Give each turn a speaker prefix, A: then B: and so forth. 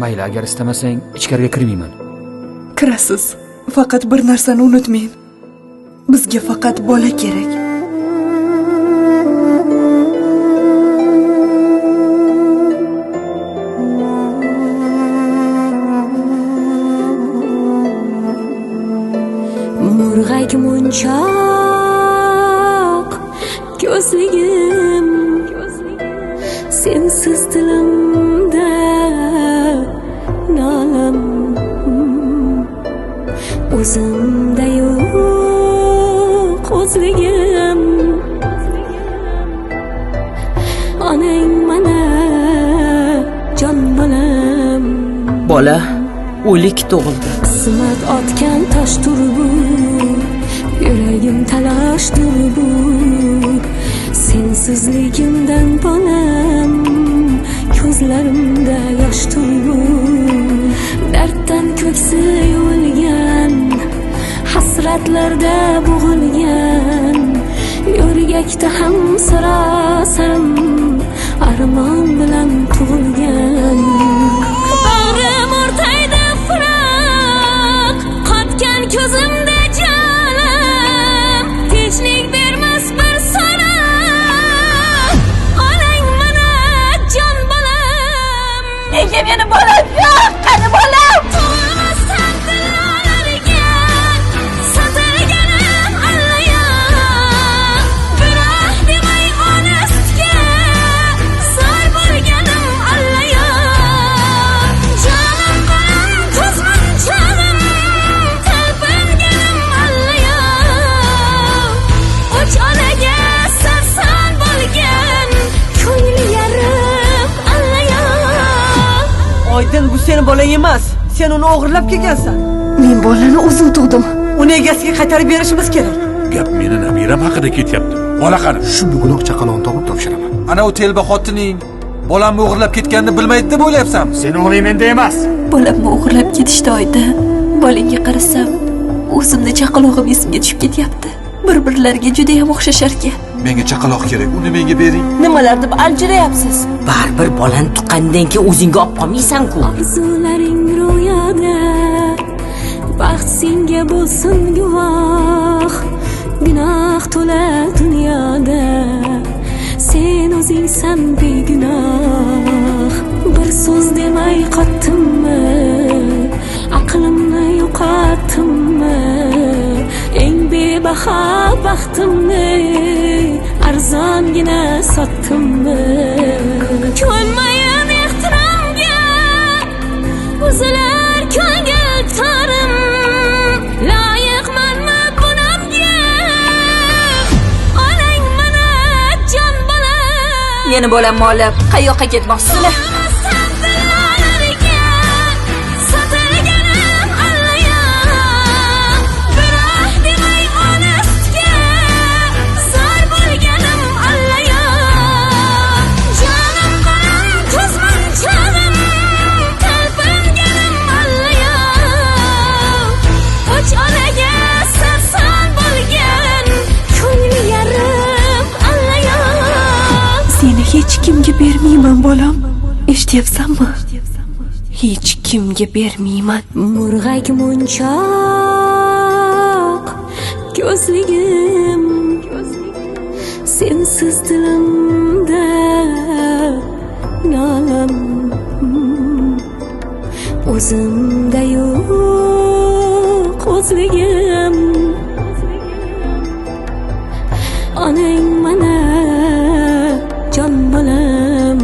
A: Mayli, agar istamasang ichkariga kirmayman.
B: Kirasiz. Faqat bir narsani unutmang. Bizga faqat bola kerak.
C: Murg'ak munchoq ko'zligim, sensiz dilimda nolam, o'zimda yo'q o'zligim. Onang mana jon bolam,
D: Bola o'lik tug'ildi.
C: qismat otgan toshdir bu, yuragim talashdir bu. Sensizligimdan bolam, ko'zlarimda yoshdir bu. Darddan ko'ksi yuvilgan, hasratlarda bo'g'ilgan, yo'rgakda ham sarosarim armon bilan tug'ilgan. Bag'rim o'rtayda firoq, qotgan ko'zimda jonim, tinchlik bermas bir so'ram. Onang mana jon bolam, nega meni bolam yo'q, qani bolam? Tug'ilmasdan dillarga sotilganim allaya, biroq demay onastga soy bo'lganim allaya. Jonim bolam, ko'zim jonim, talpinganim allaya. Uch onaga sarson bo'lgan, ko'ngli yarim allaya.
D: Oydin, bu seni bolang emas. Sen uni o'g'irlab kelgansan.
B: Men bolani o'zim tug'dim.
D: Uni egasiga qaytarib berishimiz kerak.
E: Gap meni nabiram haqida ketyapti. Bola qani?
F: Shu bugunoq chaqaloqni topib topshiraman.
G: Ana u telba xotining bolamni o'g'irlab ketganini bilmaydi deb o'ylayapsanmi?
F: Seni o'g'ling menda emas.
B: Bolamni o'g'irlab ketishdi oyda. Bolangga qarasam, o'zimni chaqalog'im esimga tushib ketyapti. Bir-birlariga juda ham o'xshashar ekan.
G: Menga chaqaloq kerak, uni menga bering.
B: Nimalar deb aljirayapsiz?
D: Baribir bolani tuqqandan keyin o'zingga olib qolmaysan-ku.
C: Orzularing ro'yoda, baxt senga bo'lsin guvoh. Gunoh to'la dunyoda, sen o'zingsan begunoh. Bir so'z demay qotdimmi, aqlimni yo'qotdimmi? Eng bebaho baxtimni arzongina sotdimmi? Ko'nmayin ehtiromga uzilar ko'ngil torim, loyiqmanmi bunamga? Onang mana jon bolam,
D: Meni bolamni olib qayoqqa ketmoqsizlar?
B: Seni hech kimga bermayman bolam. Eshityapsanmi? Hech kimga bermayman.
C: Murg'ak munchoq ko'zligim, sensiz dilimda nolam, o'zimda yo'q o'zligim. Onang mana jon bolam.